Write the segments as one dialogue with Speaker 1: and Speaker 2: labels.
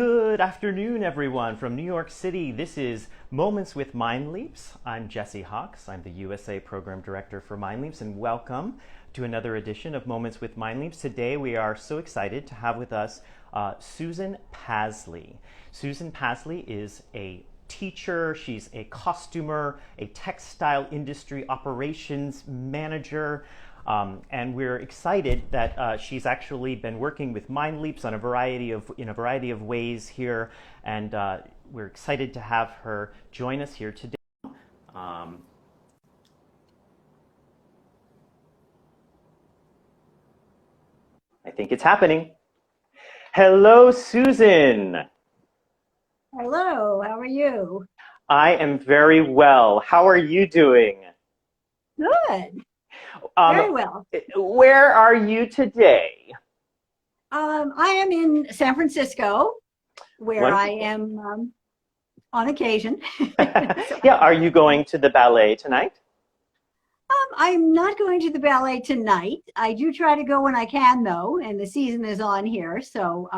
Speaker 1: Good afternoon, everyone, from New York City. This is Moments with MindLeaps. I'm Jesse Hawks. I'm the USA Program Director for MindLeaps, and welcome to another edition of Moments with MindLeaps. Today, we are so excited to have with us Susan Pasley. Susan Pasley is a teacher, she's a costumer, a textile industry operations manager, and we're excited that she's actually been working with MindLeaps in a variety of ways here, and we're excited to have her join us here today. Um, I think it's happening. Hello, Susan.
Speaker 2: Hello, how are you?
Speaker 1: I am very well. How are you doing?
Speaker 2: Good,
Speaker 1: Um,
Speaker 2: very well.
Speaker 1: where are you today?
Speaker 2: I am in San Francisco, where I
Speaker 1: Wonderful.
Speaker 2: am on occasion. So,
Speaker 1: Yeah, are you going to the ballet tonight?
Speaker 2: I'm not going to the ballet tonight. I do try to go when I can, though, and the season is on here. So,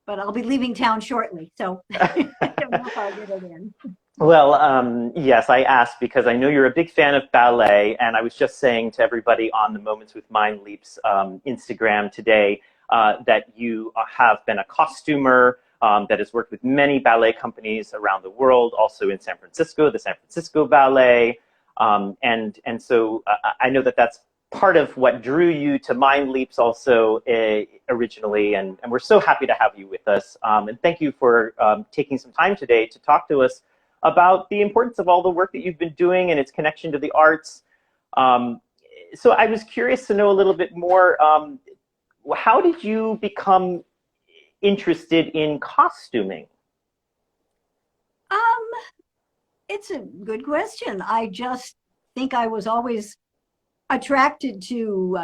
Speaker 2: but I'll be leaving town shortly, so I don't know if I'll get it in.
Speaker 1: Well, yes, I asked because I know you're a big fan of ballet, and I was just saying to everybody on the Moments with Mind Leaps Instagram today that you have been a costumer that has worked with many ballet companies around the world, also in San Francisco, the San Francisco Ballet, and so I know that that's part of what drew you to Mind Leaps also originally, and we're so happy to have you with us. And thank you for taking some time today to talk to us about the importance of all the work that you've been doing and its connection to the arts. Um, so I was curious to know a little bit more. How did you become interested in costuming?
Speaker 2: Um, it's a good question. I just think I was always attracted to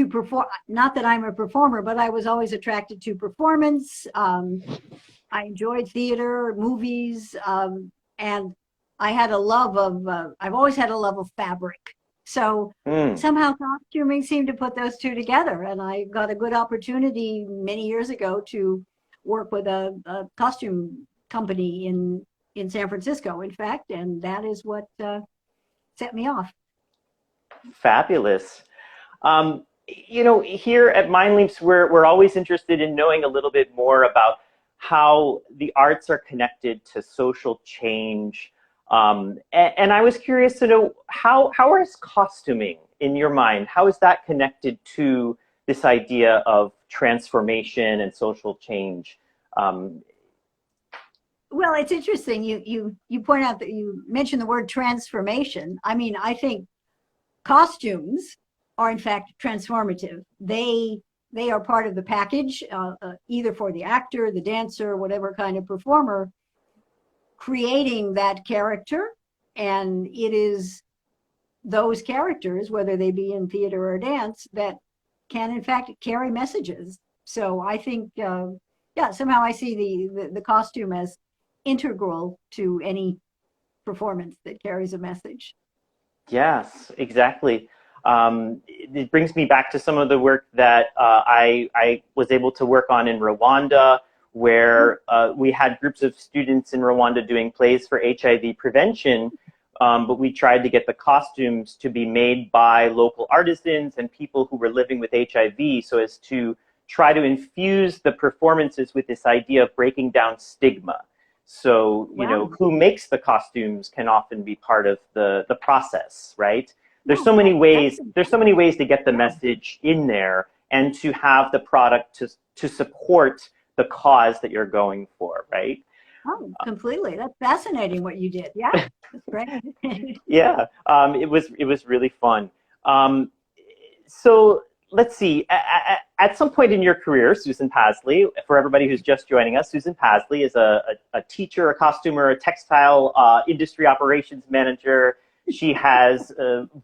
Speaker 2: perform. Not that I'm a performer, but I was always attracted to performance. I enjoyed theater, movies, and I had a love of. I've always had a love of fabric. So
Speaker 1: Mm,
Speaker 2: somehow costuming seemed to put those two together, and I got a good opportunity many years ago to work with a costume company in San Francisco, in fact, and that is what set me off.
Speaker 1: fabulous. You know, here at MindLeaps, we're always interested in knowing a little bit more about how the arts are connected to social change. And I was curious to know how is costuming in your mind? How is that connected to this idea of transformation and social change? Um,
Speaker 2: Well, it's interesting. You point out that you mentioned the word transformation. I mean, I think costumes are in fact transformative. They are part of the package, either for the actor, the dancer, whatever kind of performer, creating that character, and it is those characters, whether they be in theater or dance, that can in fact carry messages. So I think, yeah, somehow I see the costume as integral to any performance that carries a message.
Speaker 1: Yes, exactly. It brings me back to some of the work that I was able to work on in Rwanda, where we had groups of students in Rwanda doing plays for HIV prevention, but we tried to get the costumes to be made by local artisans and people who were living with HIV so as to try to infuse the performances with this idea of breaking down stigma. So, you know,
Speaker 2: Wow.
Speaker 1: who makes the costumes can often be part of the process, right? There's
Speaker 2: No,
Speaker 1: so many
Speaker 2: that's
Speaker 1: ways, there's so many ways to get the
Speaker 2: yeah.
Speaker 1: message in there and to have the product to support the cause that you're going for, right?
Speaker 2: Oh, completely. That's fascinating what you did. Yeah, that's great.
Speaker 1: Yeah, it was really fun. Um, so let's see. At some point in your career, Susan Pasley, for everybody who's just joining us, Susan Pasley is a teacher, a costumer, a textile industry operations manager. She has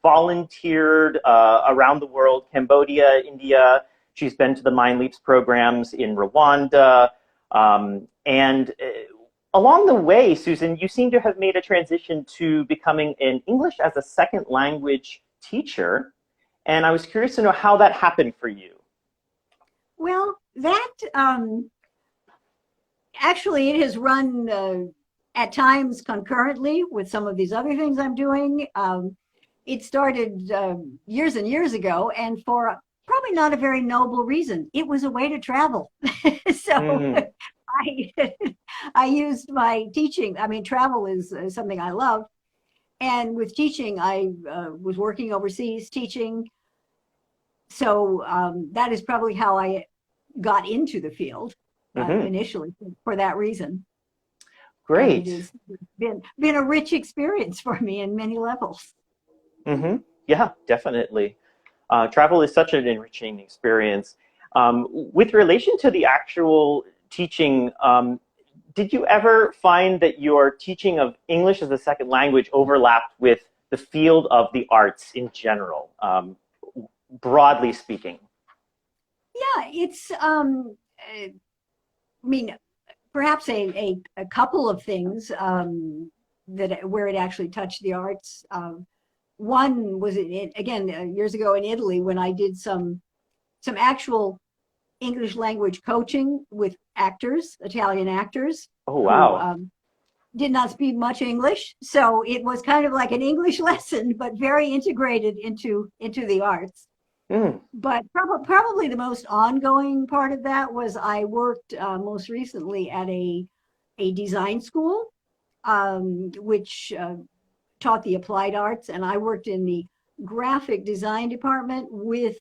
Speaker 1: volunteered around the world, Cambodia, India. She's been to the MindLeaps programs in Rwanda. And along the way, Susan, you seem to have made a transition to becoming an English as a second language teacher. And I was curious to know how that happened for you.
Speaker 2: Well, that Actually, it has run at times concurrently with some of these other things I'm doing. It started years and years ago, and for probably not a very noble reason. It was a way to travel. So
Speaker 1: Mm,
Speaker 2: I, I used my teaching. I mean, travel is something I love. And with teaching, I was working overseas teaching. So that is probably how I got into the field
Speaker 1: hmm.
Speaker 2: initially for that reason. And it
Speaker 1: Great.
Speaker 2: has been a rich experience for me in many levels.
Speaker 1: Hmm. Yeah, definitely. Travel is such an enriching experience. With relation to the actual teaching, did you ever find that your teaching of English as a second language overlapped with the field of the arts in general, broadly speaking?
Speaker 2: Yeah, it's I mean, perhaps a couple of things that where it actually touched the arts. One was again years ago in Italy when I did some actual English language coaching with actors, Italian actors
Speaker 1: Oh,
Speaker 2: who
Speaker 1: wow.
Speaker 2: did not speak much English. So it was kind of like an English lesson, but very integrated into the arts.
Speaker 1: Mm.
Speaker 2: But probably the most ongoing part of that was I worked most recently at a design school, which taught the applied arts, and I worked in the graphic design department with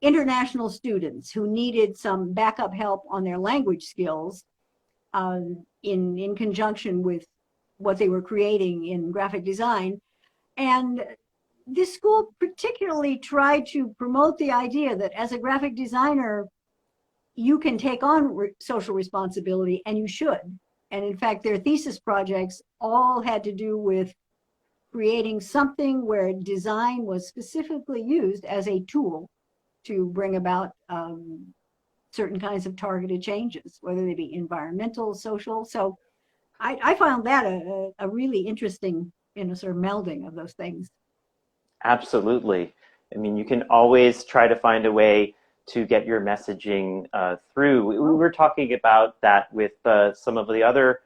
Speaker 2: international students who needed some backup help on their language skills in conjunction with what they were creating in graphic design. And this school particularly tried to promote the idea that as a graphic designer, you can take on social responsibility, and you should. And in fact, their thesis projects all had to do with creating something where design was specifically used as a tool to bring about certain kinds of targeted changes, whether they be environmental, social. So I found that a really interesting, sort of melding of those things.
Speaker 1: Absolutely. I mean, you can always try to find a way to get your messaging through. We
Speaker 2: Oh,
Speaker 1: were talking about that with some of the other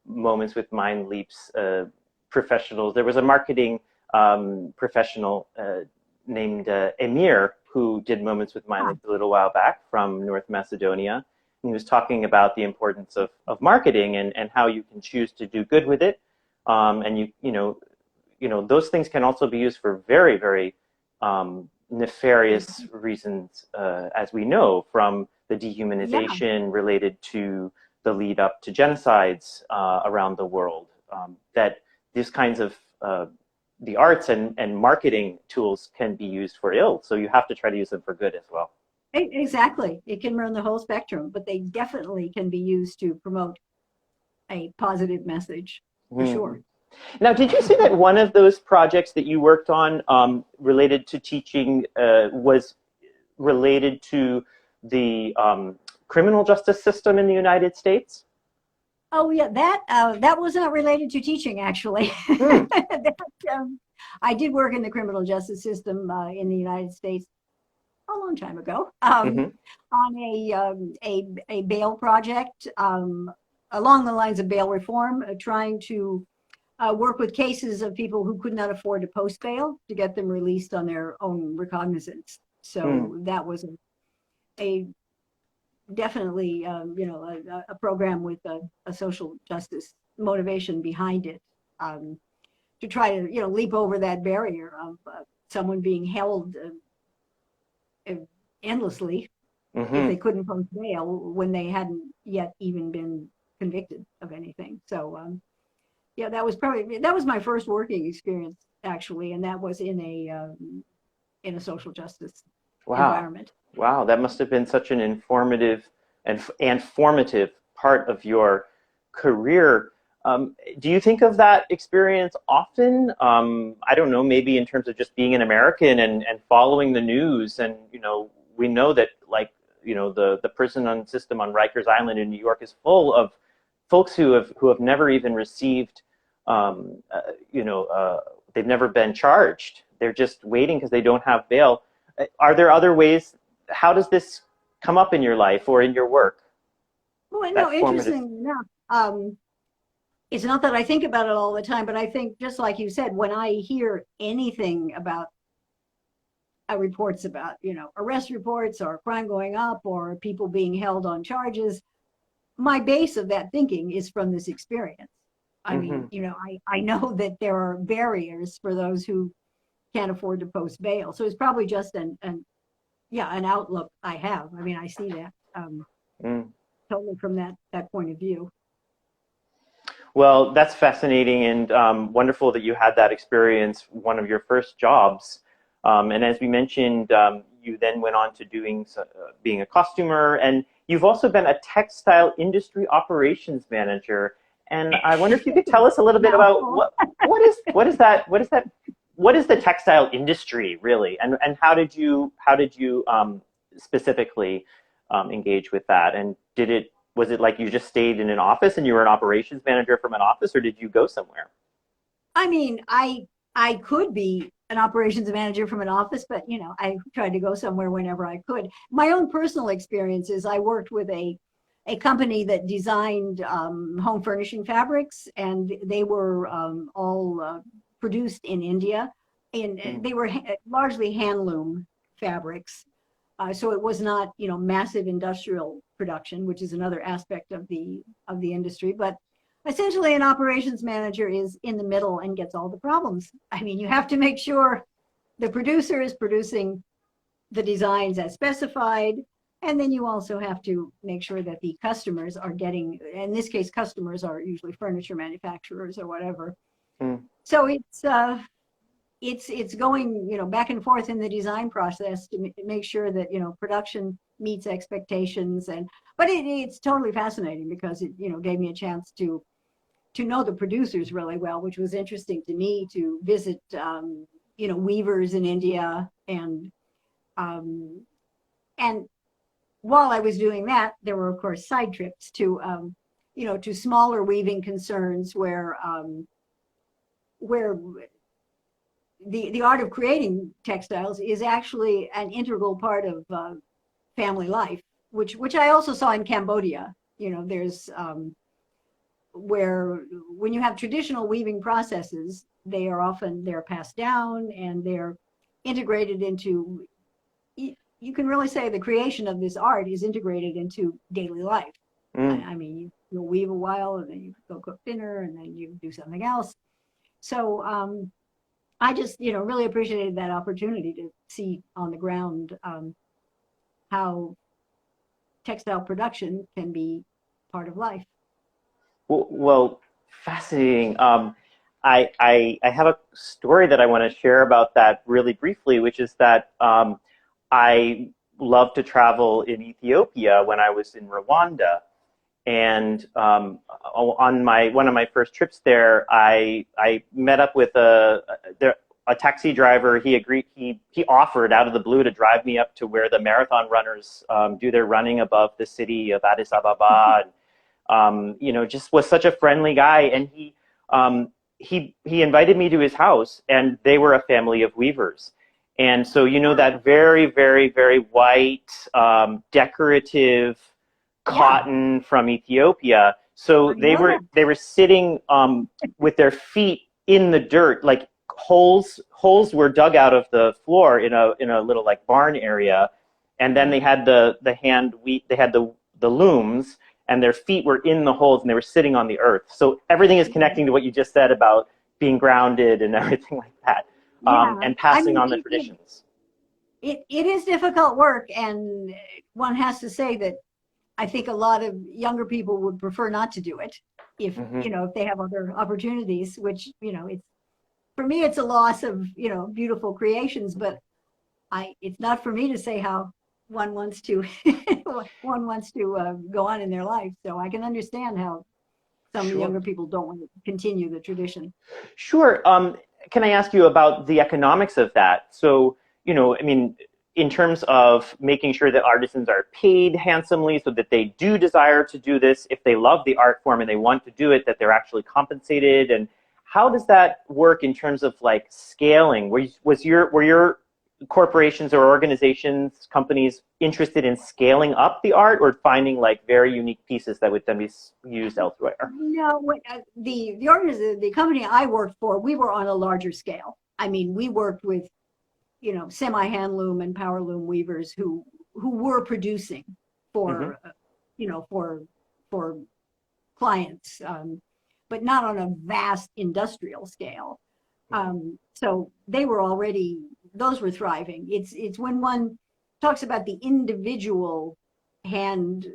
Speaker 1: moments with MindLeaps professionals. There was a marketing professional named Emir who did moments with
Speaker 2: ah,
Speaker 1: MindLeaps a little while back from North Macedonia. And he was talking about the importance of marketing and how you can choose to do good with it. And those things can also be used for very, very nefarious reasons, as we know from the
Speaker 2: yeah,
Speaker 1: dehumanization related to the lead up to genocides around the world. That these kinds of the arts and marketing tools can be used for ill, so you have to try to use them for good as well.
Speaker 2: exactly. It can run the whole spectrum, but they definitely can be used to promote a positive message for
Speaker 1: Hmm.
Speaker 2: sure.
Speaker 1: Now, did you say that one of those projects that you worked on related to teaching was related to the criminal justice system in the United States?
Speaker 2: Oh yeah, that was not related to teaching actually.
Speaker 1: Hmm.
Speaker 2: That, I did work in the criminal justice system in the United States a long time ago
Speaker 1: Mm-hmm.
Speaker 2: on a bail project along the lines of bail reform, trying to work with cases of people who could not afford to post bail to get them released on their own recognizance.
Speaker 1: Hmm.
Speaker 2: So that was a definitely a program with a social justice motivation behind it, to try to leap over that barrier of someone being held endlessly if
Speaker 1: Mm-hmm.
Speaker 2: they couldn't post bail when they hadn't yet even been convicted of anything. So yeah, that was my first working experience actually, and that was in a social justice
Speaker 1: Wow.
Speaker 2: environment.
Speaker 1: Wow. That must have been such an informative and formative part of your career. Do you think of that experience often? I don't know, maybe in terms of just being an American and following the news. And, we know that, like, the prison system on Rikers Island in New York is full of folks who have never even received, um, uh, you know, uh, they've never been charged. They're just waiting because they don't have bail. Are there other ways? How does this come up in your life or in your work?
Speaker 2: Well, no,
Speaker 1: that formative.
Speaker 2: interesting enough. It's not that I think about it all the time, but I think just like you said, when I hear anything about reports about, arrest reports or crime going up or people being held on charges, my base of that thinking is from this experience. I
Speaker 1: Hmm.
Speaker 2: mean, I know that there are barriers for those who can't afford to post bail. So it's probably just an outlook I have. I mean, I see that
Speaker 1: Mm.
Speaker 2: totally from that point of view.
Speaker 1: Well, that's fascinating and wonderful that you had that experience, one of your first jobs. And as we mentioned, you then went on to being a costumer, and you've also been a textile industry operations manager. And I wonder if you could tell us a little bit about
Speaker 2: Mouthful.
Speaker 1: what is the textile industry really, and how did you specifically engage with that, and was it like you just stayed in an office and you were an operations manager from an office, or did you go somewhere?
Speaker 2: I mean, I could be an operations manager from an office, but I tried to go somewhere whenever I could. My own personal experiences, I worked with a company that designed home furnishing fabrics, and they were all produced in India, and
Speaker 1: Mm,
Speaker 2: they were largely handloom fabrics. So it was not, massive industrial production, which is another aspect of the industry. But essentially, an operations manager is in the middle and gets all the problems. I mean, you have to make sure the producer is producing the designs as specified, and then you also have to make sure that the customers are getting. In this case, customers are usually furniture manufacturers or whatever.
Speaker 1: mm.
Speaker 2: So it's going back and forth in the design process to make sure that production meets expectations. And but it's totally fascinating because it gave me a chance to know the producers really well, which was interesting to me, to visit weavers in India. And while I was doing that, there were of course side trips to smaller weaving concerns where the art of creating textiles is actually an integral part of family life, which I also saw in Cambodia. There's where when you have traditional weaving processes, they're passed down and they're integrated into. You can really say the creation of this art is integrated into daily life.
Speaker 1: Mm.
Speaker 2: I mean, you'll weave a while and then you go cook dinner and then you do something else. So I just, really appreciated that opportunity to see on the ground how textile production can be part of life.
Speaker 1: Well, fascinating. I have a story that I want to share about that really briefly, which is that I love to travel in Ethiopia when I was in Rwanda. And on one of my first trips there, I met up with a taxi driver. He agreed. He offered out of the blue to drive me up to where the marathon runners do their running above the city of Addis Ababa. And, just was such a friendly guy. And he invited me to his house, and they were a family of weavers. And so that very, very, very white, decorative
Speaker 2: Yeah,
Speaker 1: cotton from Ethiopia. So
Speaker 2: I know that.
Speaker 1: they were sitting with their feet in the dirt, like holes were dug out of the floor in a little like barn area, and then they had they had the looms, and their feet were in the holes, and they were sitting on the earth. So everything is connecting to what you just said about being grounded and everything like that,
Speaker 2: Yeah,
Speaker 1: and
Speaker 2: I
Speaker 1: passing
Speaker 2: mean,
Speaker 1: on the traditions.
Speaker 2: it is difficult work, and one has to say that I think a lot of younger people would prefer not to do it if
Speaker 1: Hmm.
Speaker 2: if they have other opportunities. Which it's for me, it's a loss of beautiful creations, but it's not for me to say how one wants to go on in their life. So I can understand how some
Speaker 1: Sure.
Speaker 2: younger people don't want to continue the tradition.
Speaker 1: Sure. Can I ask you about the economics of that? So, I mean, in terms of making sure that artisans are paid handsomely so that they do desire to do this, if they love the art form and they want to do it, that they're actually compensated. And how does that work in terms of like scaling? Were your corporations or organizations, companies interested in scaling up the art or finding like very unique pieces that would then be used elsewhere?
Speaker 2: No, the company I worked for, we were on a larger scale. I mean, we worked with, semi-handloom and power loom weavers who were producing for, for clients, but not on a vast industrial scale. So they were already, those were thriving. It's when one talks about the individual hand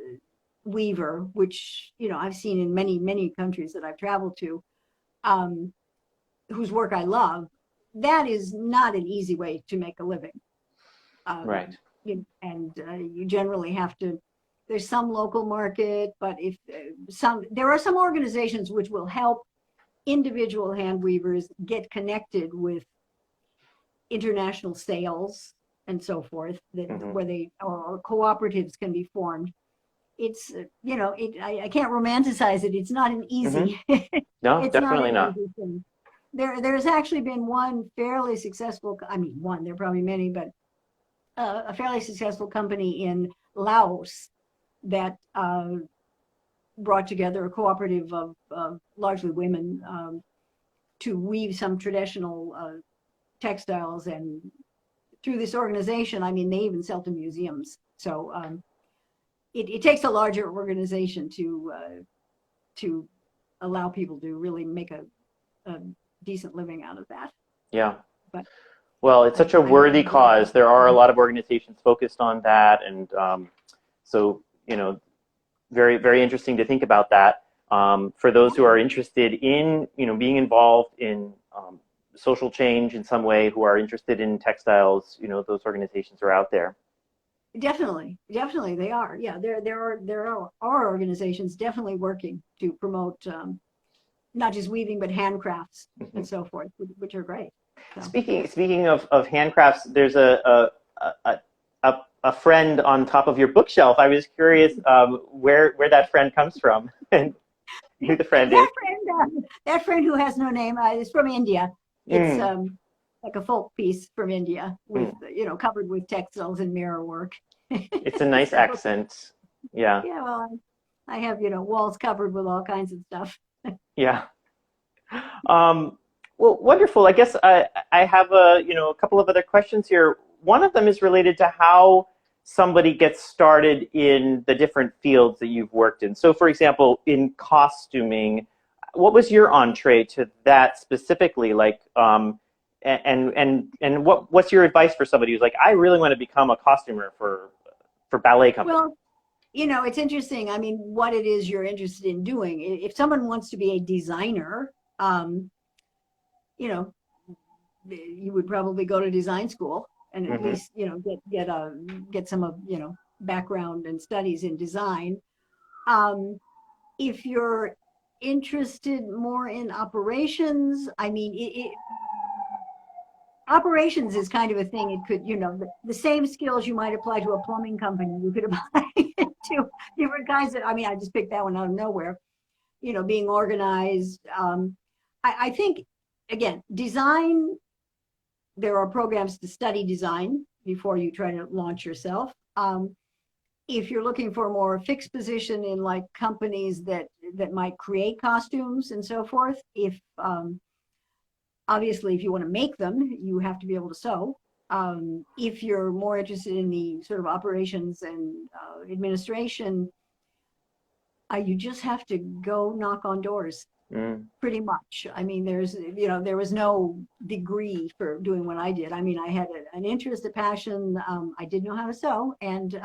Speaker 2: weaver, which, I've seen in many, many countries that I've traveled to, whose work I love, that is not an easy way to make a living.
Speaker 1: Right.
Speaker 2: You generally have to, there's some local market, but there are some organizations which will help individual hand weavers get connected with international sales and so forth, where or cooperatives can be formed. It's, I can't romanticize it. It's not an easy.
Speaker 1: No,
Speaker 2: it's
Speaker 1: definitely not.
Speaker 2: Easy thing. There's actually been one fairly successful, there are probably many, but a fairly successful company in Laos that brought together a cooperative of largely women to weave some traditional textiles. And through this organization, they even sell to museums. So it takes a larger organization to allow people to really make a decent living out of that.
Speaker 1: Yeah.
Speaker 2: But
Speaker 1: well, it's such a worthy cause. There are a lot of organizations focused on that, and so very, very interesting to think about that. For those who are interested in being involved in social change in some way, who are interested in textiles, those organizations are out there.
Speaker 2: Definitely they are. Yeah, there are organizations definitely working to promote not just weaving but handcrafts and so forth, which are great. So.
Speaker 1: Speaking of handcrafts, there's a friend on top of your bookshelf. I was curious where that friend comes from and who the friend is.
Speaker 2: That friend who has no name is from India. It's like a folk piece from India with covered with textiles and mirror work.
Speaker 1: It's a nice accent. Yeah.
Speaker 2: Yeah, well, I have walls covered with all kinds of stuff.
Speaker 1: Yeah. Well, wonderful. I guess I have a couple of other questions here. One of them is related to how somebody gets started in the different fields that you've worked in. So, for example, in costuming, what was your entree to that specifically? Like, and what's your advice for somebody who's like, I really want to become a costumer for ballet company?
Speaker 2: Well, it's interesting. What it is you're interested in doing. If someone wants to be a designer, you would probably go to design school and at least, get some of, background and studies in design. If you're interested more in operations, operations is kind of a thing. It could, the same skills you might apply to a plumbing company, you could apply to different kinds of, I just picked that one out of nowhere, being organized. I think, again, design, there are programs to study design before you try to launch yourself. If you're looking for a more fixed position in like companies that might create costumes and so forth, obviously, if you want to make them, you have to be able to sew. If you're more interested in the sort of operations and administration, you just have to go knock on doors, pretty much. There was no degree for doing what I did. I had an interest, a passion. I did know how to sew, and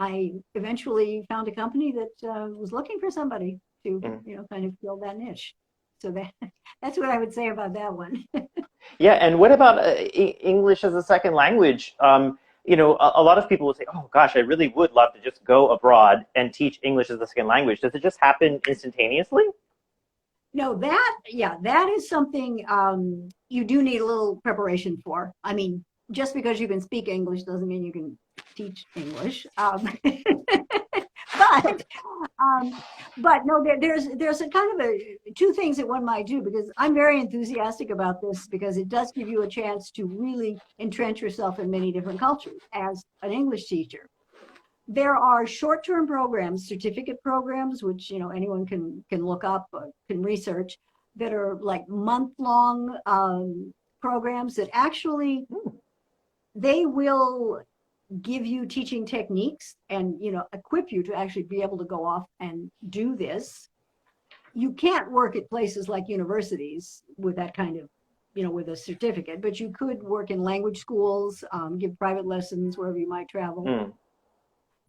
Speaker 2: I eventually found a company that was looking for somebody to, kind of fill that niche. So that's what I would say about that one.
Speaker 1: Yeah, and what about English as a second language? A lot of people will say, oh gosh, I really would love to just go abroad and teach English as a second language. Does it just happen instantaneously?
Speaker 2: No, that is something you do need a little preparation for. Just because you can speak English doesn't mean you can teach English. But but no, there's a kind of two things that one might do, because I'm very enthusiastic about this, because it does give you a chance to really entrench yourself in many different cultures as an English teacher. There are short-term programs, certificate programs, which anyone can look up, can research, that are like month-long programs that actually they will give you teaching techniques and equip you to actually be able to go off and do this. You can't work at places like universities with that kind of with a certificate, but you could work in language schools, give private lessons wherever you might travel.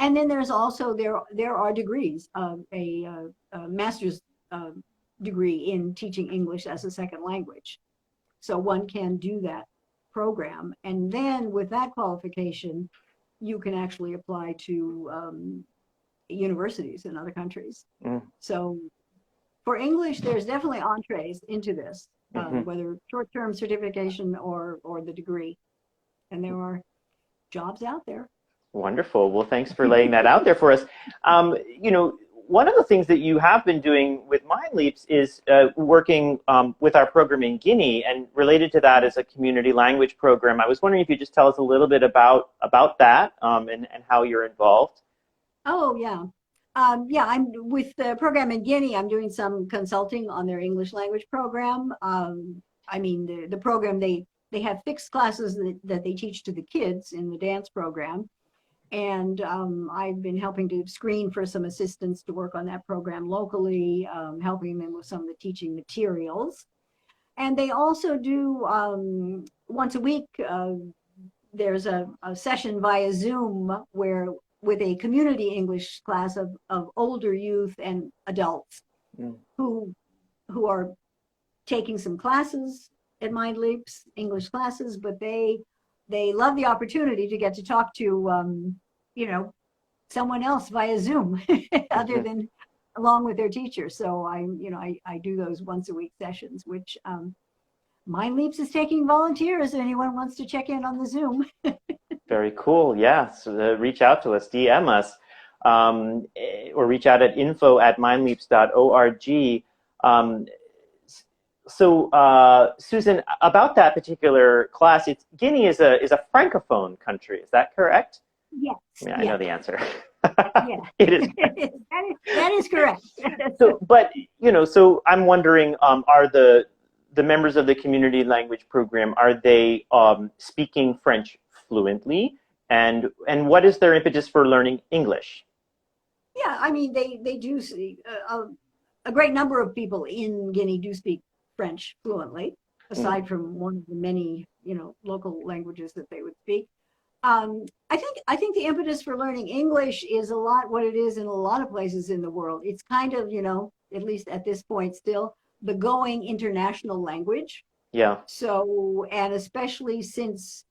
Speaker 2: And then there's also there are degrees, a master's degree in teaching English as a second language, so one can do that program, and then with that qualification you can actually apply to universities in other countries. So for English, there's definitely entrees into this, whether short-term certification or the degree, and there are jobs out there.
Speaker 1: Wonderful. Well, thanks for laying that out there for us. One of the things that you have been doing with MindLeaps is working with our program in Guinea, and related to that is a community language program. I was wondering if you could just tell us a little bit about that and how you're involved.
Speaker 2: Oh, yeah. I'm with the program in Guinea. I'm doing some consulting on their English language program. The program, they have fixed classes that they teach to the kids in the dance program. And I've been helping to screen for some assistants to work on that program locally, helping them with some of the teaching materials. And they also do, once a week, there's a session via Zoom with a community English class of older youth and adults who are taking some classes at MindLeaps, English classes, but they love the opportunity to get to talk to, someone else via Zoom, other than along with their teacher. So I do those once a week sessions, which MindLeaps is taking volunteers. If anyone wants to check in on the Zoom.
Speaker 1: Very cool. Yeah. So reach out to us, DM us, or reach out at info@mindleaps.org. So, Susan, about that particular class, Guinea is a francophone country. Is that correct?
Speaker 2: Yes.
Speaker 1: Yeah, I know the answer.
Speaker 2: Yeah.
Speaker 1: It is.
Speaker 2: that is correct.
Speaker 1: So I'm wondering, are the members of the community language program, are they speaking French fluently, and what is their impetus for learning English?
Speaker 2: Yeah, they do see a great number of people in Guinea do speak French fluently, aside from one of the many, local languages that they would speak. I think the impetus for learning English is a lot what it is in a lot of places in the world. It's kind of, at least at this point still, the going international language.
Speaker 1: Yeah.
Speaker 2: So, and especially since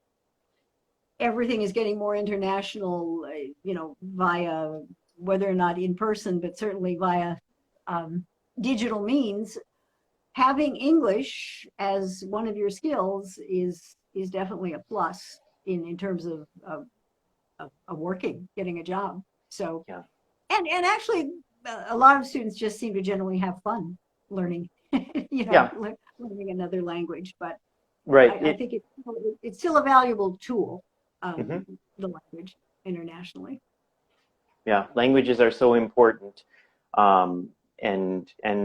Speaker 2: everything is getting more international, via whether or not in person, but certainly via digital means, having English as one of your skills is definitely a plus in terms of working, getting a job. So, yeah. And actually, a lot of students just seem to generally have fun learning, learning another language. But
Speaker 1: right,
Speaker 2: I think it's still a valuable tool, the language internationally.
Speaker 1: Yeah, languages are so important, and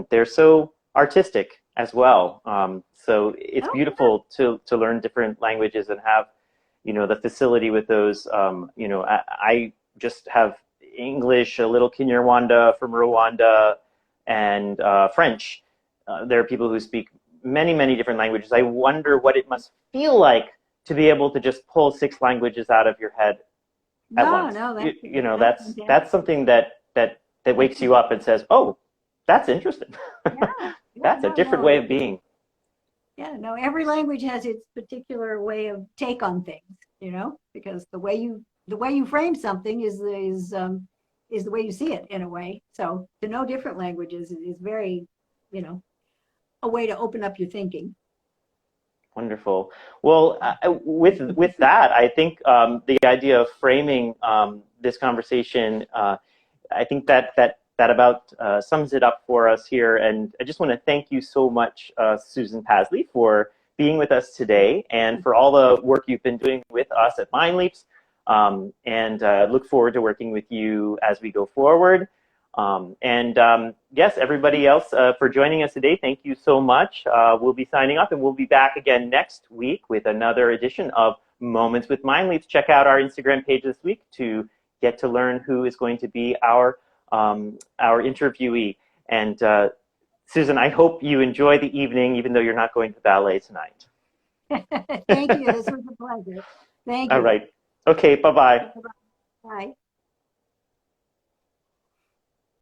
Speaker 1: they're so artistic as well. So it's beautiful to learn different languages and have, the facility with those. I just have English, a little Kinyarwanda from Rwanda, and French. There are people who speak many, many different languages. I wonder what it must feel like to be able to just pull 6 languages out of your head at once. That's something that wakes you up and says, "Oh, that's interesting." That's a different way of being.
Speaker 2: Yeah, no, every language has its particular way of take on things, because the way you frame something is the way you see it in a way. So to know different languages is very, a way to open up your thinking.
Speaker 1: Wonderful. Well, with that, I think the idea of framing this conversation I think that about sums it up for us here. And I just want to thank you so much, Susan Pasley, for being with us today and for all the work you've been doing with us at MindLeaps. And look forward to working with you as we go forward. Yes, everybody else for joining us today, thank you so much. We'll be signing off, and we'll be back again next week with another edition of Moments with MindLeaps. Check out our Instagram page this week to get to learn who is going to be our interviewee. And Susan, I hope you enjoy the evening, even though you're not going to ballet tonight.
Speaker 2: Thank you. This was a pleasure. Thank you.
Speaker 1: All right. Okay, bye-bye.
Speaker 2: Bye.